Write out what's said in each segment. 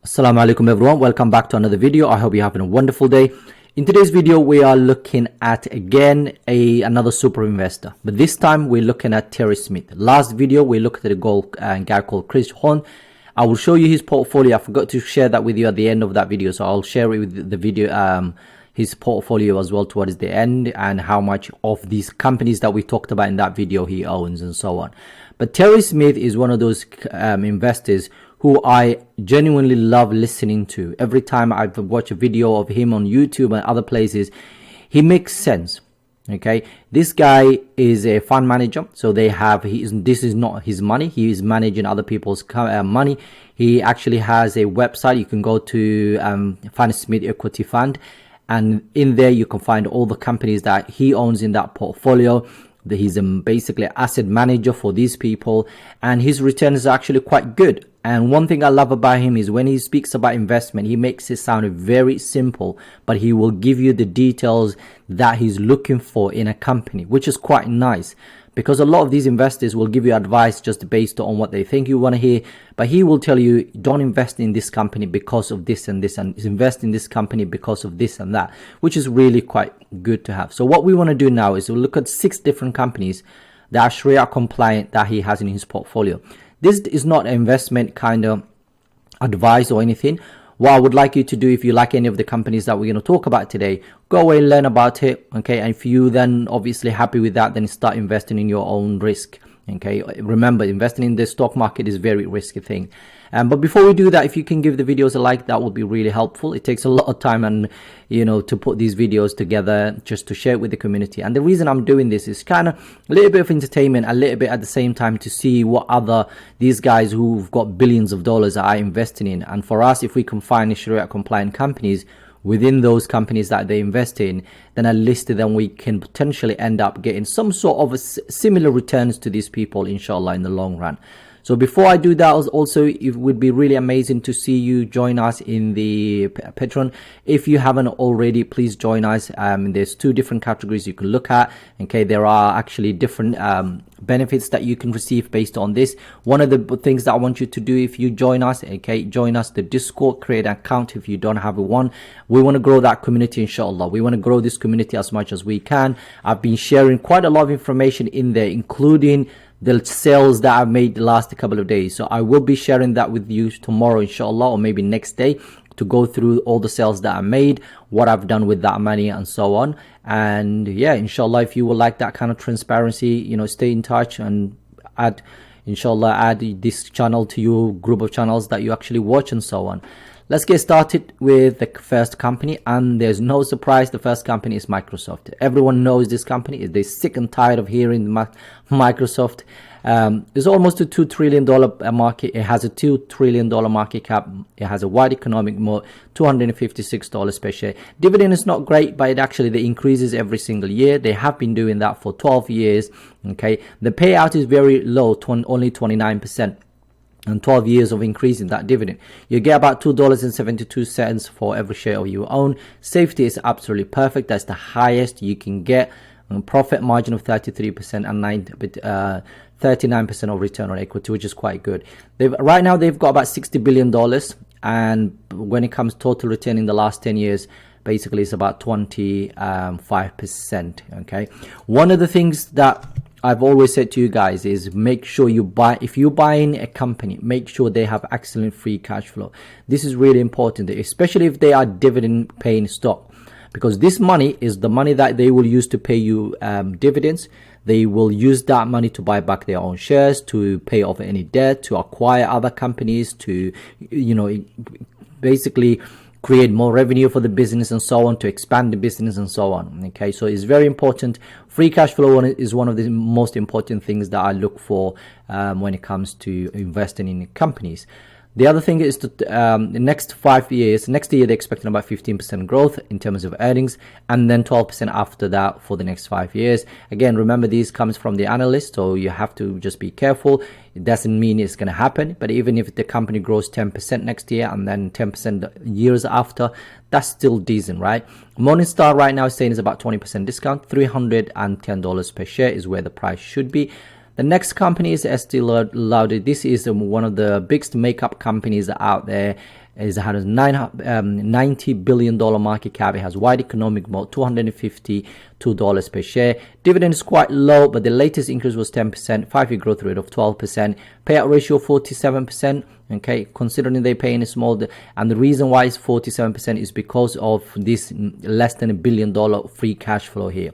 Assalamu Alaikum everyone, welcome back to another video. I hope you're having a wonderful day. In today's video we are looking at again another super investor, but this time we're looking at Terry Smith. Last video we looked at a guy called Chris Horn. I will show you his portfolio. I forgot to share that with you at the end of that video, so I'll share it with the video, his portfolio as well towards the end, and how much of these companies that we talked about in that video he owns and so on. But Terry Smith is one of those investors who I genuinely love listening to. Every time I watch a video of him on YouTube and other places, he makes sense. Okay, this guy is a fund manager, so this is not his money. He is managing other people's money. He actually has a website. You can go to Fundsmith Equity Fund, and in there you can find all the companies that he owns in that portfolio. He's basically an asset manager for these people, and his returns are actually quite good. And one thing I love about him is when he speaks about investment, he makes it sound very simple, but he will give you the details that he's looking for in a company, which is quite nice, because a lot of these investors will give you advice just based on what they think you want to hear, but he will tell you, don't invest in this company because of this and this, and invest in this company because of this and that, which is really quite good to have. So what we want to do now is we'll look at 6 different companies that are Sharia compliant that he has in his portfolio. This is not an investment kind of advice or anything. What I would like you to do, if you like any of the companies that we're going to talk about today, go away and learn about it. Okay, and if you then obviously happy with that, then start investing in your own risk. Okay, remember, investing in the stock market is a very risky thing. But before we do that, if you can give the videos a like, that would be really helpful. It takes a lot of time and to put these videos together just to share it with the community. And the reason I'm doing this is kind of a little bit of entertainment, a little bit at the same time to see what these guys who've got billions of dollars are investing in. And for us, if we can find Sharia compliant companies within those companies that they invest in, then at least then we can potentially end up getting some sort of similar returns to these people, inshallah, in the long run. So before I do that, also it would be really amazing to see you join us in the Patreon. If you haven't already, please join us. There's 2 different categories you can look at. Okay, there are actually different benefits that you can receive based on this. One of the things that I want you to do, if you join us, okay, join us the Discord, create an account if you don't have one. We want to grow that community, inshallah. We want to grow this community as much as we can. I've been sharing quite a lot of information in there, including the sales that I've made the last couple of days. So I will be sharing that with you tomorrow, inshallah, or maybe next day, to go through all the sales that I made, what I've done with that money, and so on. And yeah, inshallah, if you would like that kind of transparency, stay in touch and add this channel to your group of channels that you actually watch and so on. Let's get started with the first company, and there's no surprise, the first company is Microsoft. Everyone knows this company. They're sick and tired of hearing Microsoft. It's almost a $2 trillion market. It has a $2 trillion market cap. It has a wide economic moat, $256 per share. Dividend is not great, but they increases every single year. They have been doing that for 12 years. Okay, the payout is very low, only 29%. And 12 years of increasing that dividend, you get about $2.72 for every share you own. Safety is absolutely perfect. That's the highest you can get. Profit margin of 33% and 39% of return on equity, which is quite good. Right now they've got about $60 billion, and when it comes to total return in the last 10 years, basically it's about 25%. Okay, one of the things that I've always said to you guys is make sure if you're buying a company, make sure they have excellent free cash flow. This is really important, especially if they are dividend paying stock, because this money is the money that they will use to pay you dividends. They will use that money to buy back their own shares, to pay off any debt, to acquire other companies, to basically create more revenue for the business and so on, to expand the business and so on. Okay, so it's very important. Free cash flow is one of the most important things that I look for when it comes to investing in companies. The other thing is that the next 5 years, next year they're expecting about 15% growth in terms of earnings, and then 12% after that for the next 5 years. Again, remember, these comes from the analyst, so you have to just be careful. It doesn't mean it's going to happen, but even if the company grows 10% next year and then 10% years after, that's still decent, right? Morningstar right now is saying it's about 20% discount. $310 per share is where the price should be. The next company is Estee Lauder. This is one of the biggest makeup companies out there. It has $90 billion market cap. It has wide economic moat, $252 per share. Dividend is quite low, but the latest increase was 10%, 5-year growth rate of 12%, payout ratio 47%. Okay, considering they pay in a small, and the reason why it's 47% is because of this less than $1 billion free cash flow here.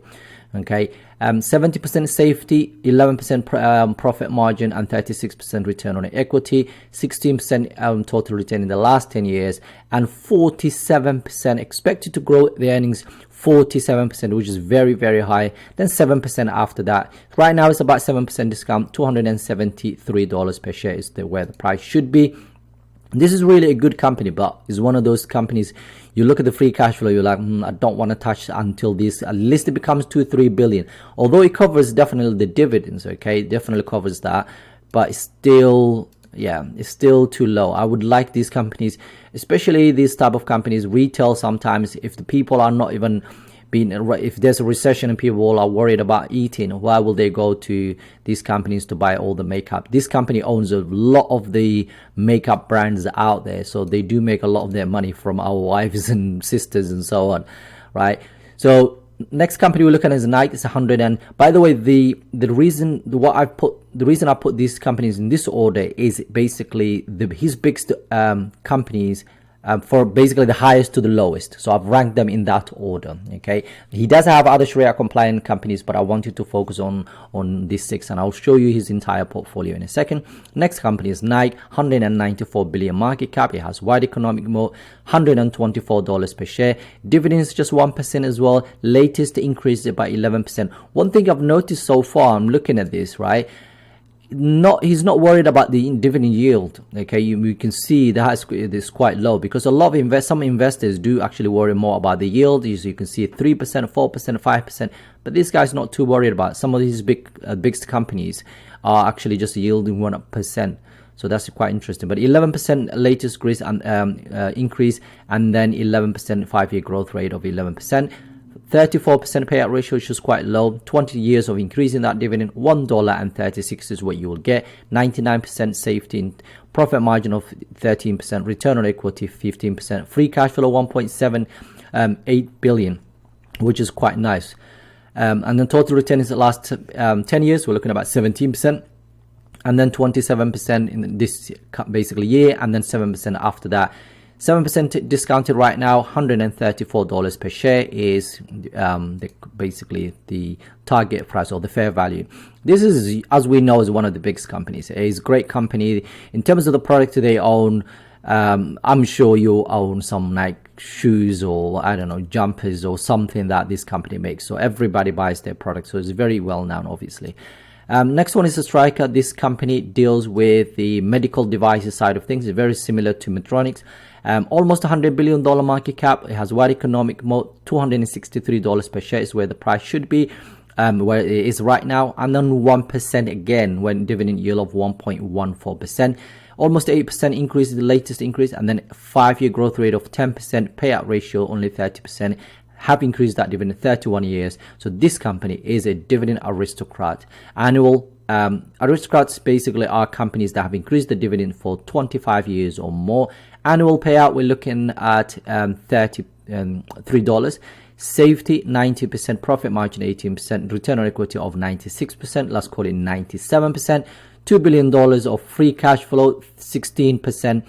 Okay, 70% safety, 11% profit margin, and 36% return on equity, 16% total return in the last 10 years, and 47% expected to grow the earnings 47%, which is very, very high. Then 7% after that. Right now it's about 7% discount, $273 per share is where the price should be. This is really a good company, but it's one of those companies, you look at the free cash flow, you're like, I don't want to touch until this, at least it becomes 2-3 billion. Although it covers definitely the dividends, okay, it definitely covers that, but it's still, yeah, it's still too low. I would like these companies, especially these type of companies, retail sometimes, if the people are not even if there's a recession and people are worried about eating, why will they go to these companies to buy all the makeup? This company owns a lot of the makeup brands out there, so they do make a lot of their money from our wives and sisters and so on, right? So next company we're looking at is Nike. It's 100, and by the way, the reason I put these companies in this order is basically his biggest companies. For basically the highest to the lowest, so I've ranked them in that order. Okay, he does have other Sharia compliant companies, but I wanted to focus on these 6, and I'll show you his entire portfolio in a second. Next company is Nike, 194 billion market cap. It has wide economic moat, $124 per share. Dividends just 1% as well. Latest increase by 11%. One thing I've noticed so far, I'm looking at this, right? He's not worried about the dividend yield. Okay, you can see that it's quite low, because a lot of some investors do actually worry more about the yield. As you can see, 3%, 4%, 5%, but this guy's not too worried about it. Some of these biggest companies are actually just yielding 1%. So that's quite interesting. But 11% latest increase, and then 11% 5-year growth rate of 11%. 34% payout ratio, which is quite low. 20 years of increasing that dividend, $1.36 is what you will get. 99% safety, profit margin of 13%, return on equity 15%, free cash flow 1.78 billion, which is quite nice. And then total return is the last 10 years, we're looking at about 17%, and then 27% in this basically year, and then 7% after that. 7% discounted right now, $134 per share is basically the target price or the fair value. This is, as we know, is one of the biggest companies. It's a great company. In terms of the product they own, I'm sure you own some Nike shoes or, I don't know, jumpers or something that this company makes. So everybody buys their product. So it's very well known, obviously. Next one is a Striker. This company deals with the medical devices side of things. It's very similar to Medtronic. Almost $100 billion market cap. It has wide economic moat. $263 per share is where the price should be, where it is right now. And then 1% again, when dividend yield of 1.14%. Almost 8% increase is the latest increase, and then 5-year growth rate of 10%. Payout ratio only 30%. Have increased that dividend 31 years. So this company is a dividend aristocrat. Aristocrats basically are companies that have increased the dividend for 25 years or more. Annual payout, we're looking at $33. Safety 90%, profit margin 18%, return on equity of 96%, let's call it 97%. $2 billion of free cash flow, 16%.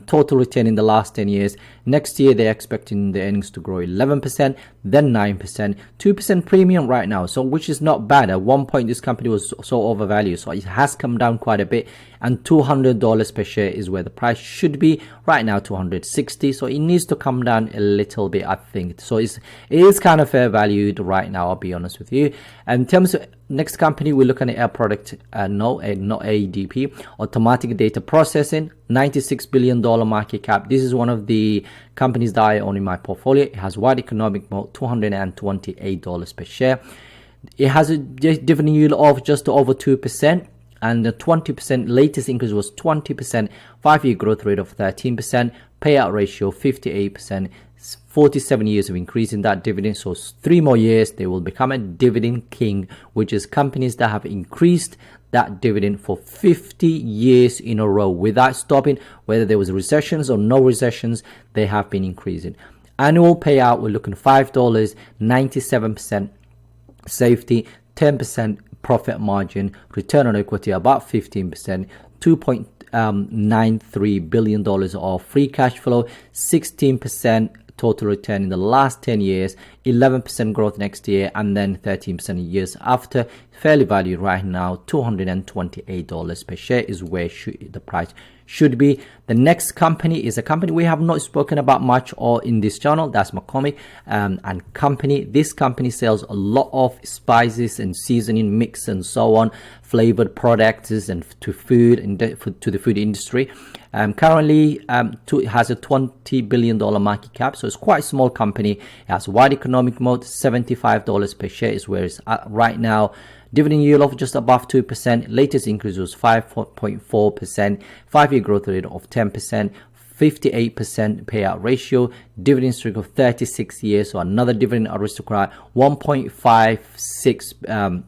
Total return in the last 10 years. Next year they're expecting the earnings to grow 11%, then 9%, 2% premium right now, so which is not bad. At one point this company was so overvalued, so it has come down quite a bit, and $200 per share is where the price should be right now, $260. So it needs to come down a little bit, I think. So it is kind of fair valued right now, I'll be honest with you. And in terms of next company, we're looking at a product, not ADP, automatic data processing, $96 billion market cap. This is one of the companies that I own in my portfolio. It has wide economic moat, $228 per share. It has a dividend yield of just over 2%, and the 20% latest increase was 20%, 5-year growth rate of 13%, payout ratio 58%, 47 years of increasing that dividend. So 3 more years, they will become a dividend king, which is companies that have increased that dividend for 50 years in a row without stopping. Whether there was recessions or no recessions, they have been increasing. Annual payout, we're looking $5, 97% safety, 10% profit margin, return on equity about 15%, $2.93 billion of free cash flow, 16% total return in the last 10 years, 11% growth next year, and then 13% years after. Fairly valued right now, $228 per share is where the price should be. The next company is a company we have not spoken about much or in this channel. That's McCormick and Company. This company sells a lot of spices and seasoning mix and so on, flavored products and to food and to the food industry. Currently it has a $20 billion market cap, so it's quite a small company. It has wide economic moat. $75 per share is where it's at right now. Dividend yield of just above 2%. Latest increase was 5.4%. 5-year growth rate of 10%. 58% payout ratio. Dividend streak of 36 years. So another dividend aristocrat. $1.56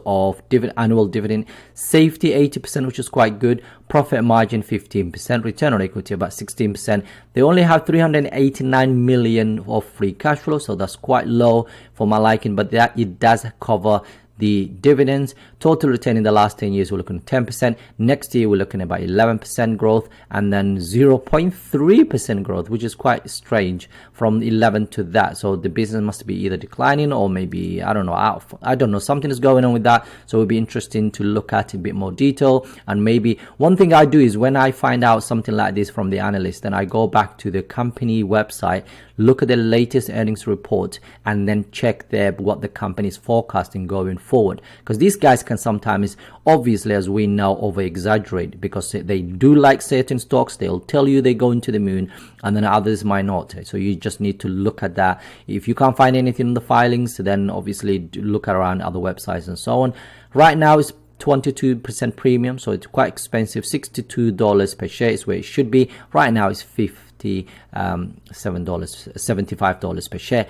of annual dividend. Safety 80%, which is quite good. Profit margin 15%. Return on equity about 16%. They only have 389 million of free cash flow, so that's quite low for my liking, but that it does cover the dividends. Total return in the last 10 years, we're looking at 10%. Next year, we're looking at about 11% growth, and then 0.3% growth, which is quite strange from 11 to that. So the business must be either declining or maybe, I don't know, something is going on with that. So it would be interesting to look at in a bit more detail. And maybe one thing I do is when I find out something like this from the analyst, then I go back to the company website, look at the latest earnings report, and then check there what the company is forecasting going forward, because these guys can sometimes, obviously, as we know, over exaggerate, because they do like certain stocks. They'll tell you they're going to the moon, and then others might not. So you just need to look at that. If you can't find anything in the filings, then obviously look around other websites and so on. Right now it's 22% premium, so it's quite expensive. $62 per share is where it should be. Right now it's $75 per share.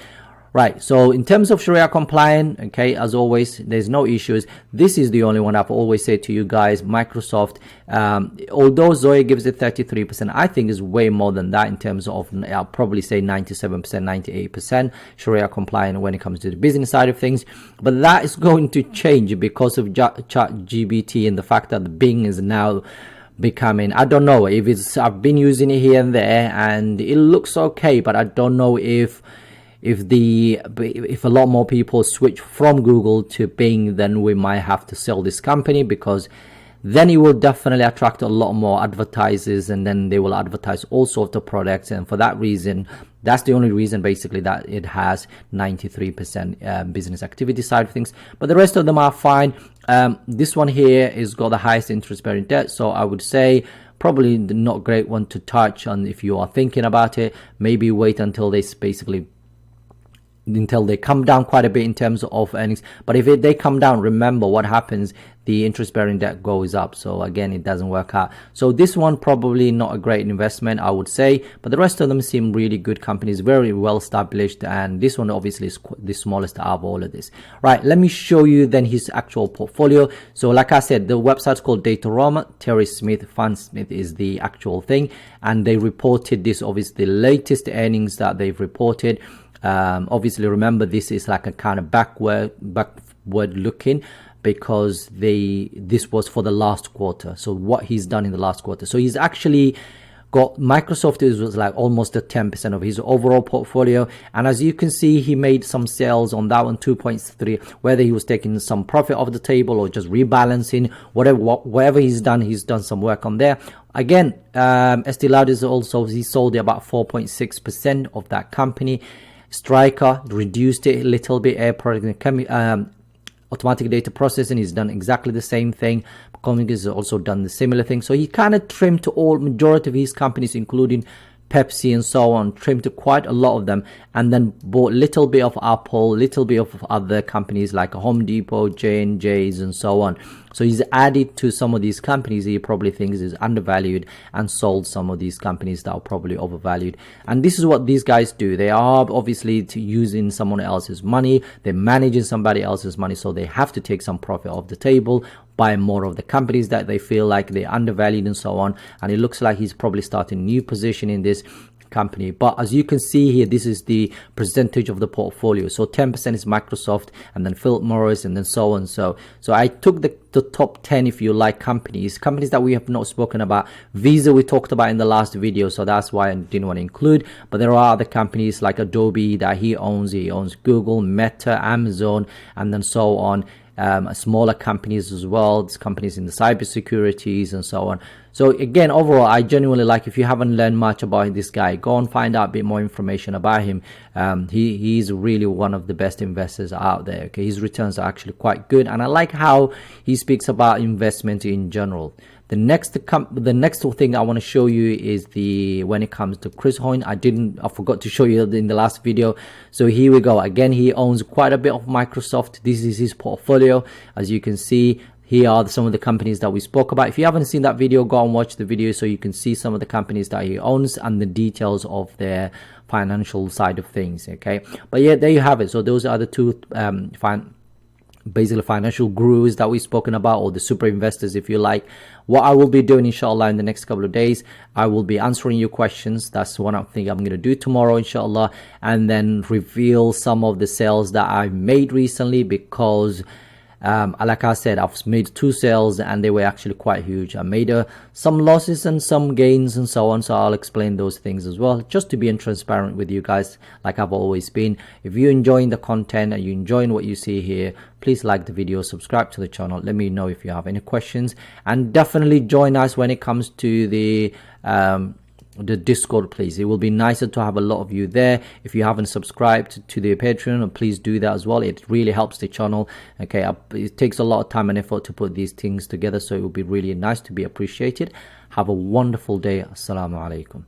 Right, so in terms of Sharia compliant, okay, as always, there's no issues. This is the only one I've always said to you guys. Microsoft, although Zoe gives it 33%, I think is way more than that in terms of, I'll probably say 97%, 98% Sharia compliant when it comes to the business side of things. But that is going to change because of ChatGPT and the fact that the Bing is now becoming, I don't know if it's, I've been using it here and there and it looks okay, but I don't know if a lot more people switch from Google to Bing, then we might have to sell this company, because then it will definitely attract a lot more advertisers, and then they will advertise all sorts of products. And for that reason, that's the only reason basically that it has 93% business activity side of things, but the rest of them are fine. This one here is got the highest interest bearing debt, so I would say probably not a great one to touch on if you are thinking about it. Maybe wait until they come down quite a bit in terms of earnings. But if they come down, remember what happens, the interest bearing debt goes up, so again it doesn't work out. So this one probably not a great investment, I would say, but the rest of them seem really good companies, very well established, and this one obviously is the smallest out of all of this. Right, let me show you then his actual portfolio. So like I said, the website's called Dataroma. Terry Smith, Fundsmith is the actual thing, and they reported this, obviously the latest earnings that they've reported. Obviously remember, this is like a kind of backward looking, because this was for the last quarter. So what he's done in the last quarter, so he's actually got Microsoft was like almost a 10% of his overall portfolio, and as you can see, he made some sales on that one, 2.3, whether he was taking some profit off the table or just rebalancing, whatever he's done some work on there. Again, Estee Lauder is also, he sold about 4.6% of that company. Striker reduced it a little bit. Air product, automatic data processing, he's done exactly the same thing. McCormick has also done the similar thing. So he kind of trimmed to all majority of his companies, including Pepsi and so on, trimmed to quite a lot of them, and then bought a little bit of Apple, little bit of other companies like Home Depot, J&J's and so on. So he's added to some of these companies he probably thinks is undervalued and sold some of these companies that are probably overvalued. And this is what these guys do. They are obviously using someone else's money, they're managing somebody else's money, so they have to take some profit off the table, buy more of the companies that they feel like they're undervalued and so on. And it looks like he's probably starting a new position in this company. But as you can see here, this is the percentage of the portfolio. So 10% is Microsoft, and then Philip Morris, and then so on. So I took the top 10, if you like, companies that we have not spoken about. Visa we talked about in the last video, so that's why I didn't want to include. But there are other companies like Adobe that he owns Google, Meta, Amazon, and then so on. Smaller companies as well, companies in the cybersecurities and so on. So again, overall, I genuinely like, if you haven't learned much about this guy, go and find out a bit more information about him. He's really one of the best investors out there. Okay, his returns are actually quite good, and I like how he speaks about investment in general. The next thing I want to show you is when it comes to Chris Hoyne. I forgot to show you in the last video. So here we go. Again, he owns quite a bit of Microsoft. This is his portfolio. As you can see, here are some of the companies that we spoke about. If you haven't seen that video, go and watch the video so you can see some of the companies that he owns and the details of their financial side of things. Okay, but yeah, there you have it. So those are the two basically financial gurus that we've spoken about, or the super investors, if you like. What I will be doing, inshallah, in the next couple of days, I will be answering your questions. That's one thing I'm going to do tomorrow, inshallah, and then reveal some of the sales that I made recently, because like I said, I've made 2 sales and they were actually quite huge. I made some losses and some gains and so on, so I'll explain those things as well, just to be transparent with you guys, like I've always been. If you're enjoying the content and you're enjoying what you see here, please like the video, subscribe to the channel, let me know if you have any questions, and definitely join us when it comes to the Discord, please. It will be nicer to have a lot of you there. If you haven't subscribed to the Patreon, please do that as well. It really helps the channel. Okay, it takes a lot of time and effort to put these things together, so it will be really nice to be appreciated. Have a wonderful day. Assalamu Alaikum.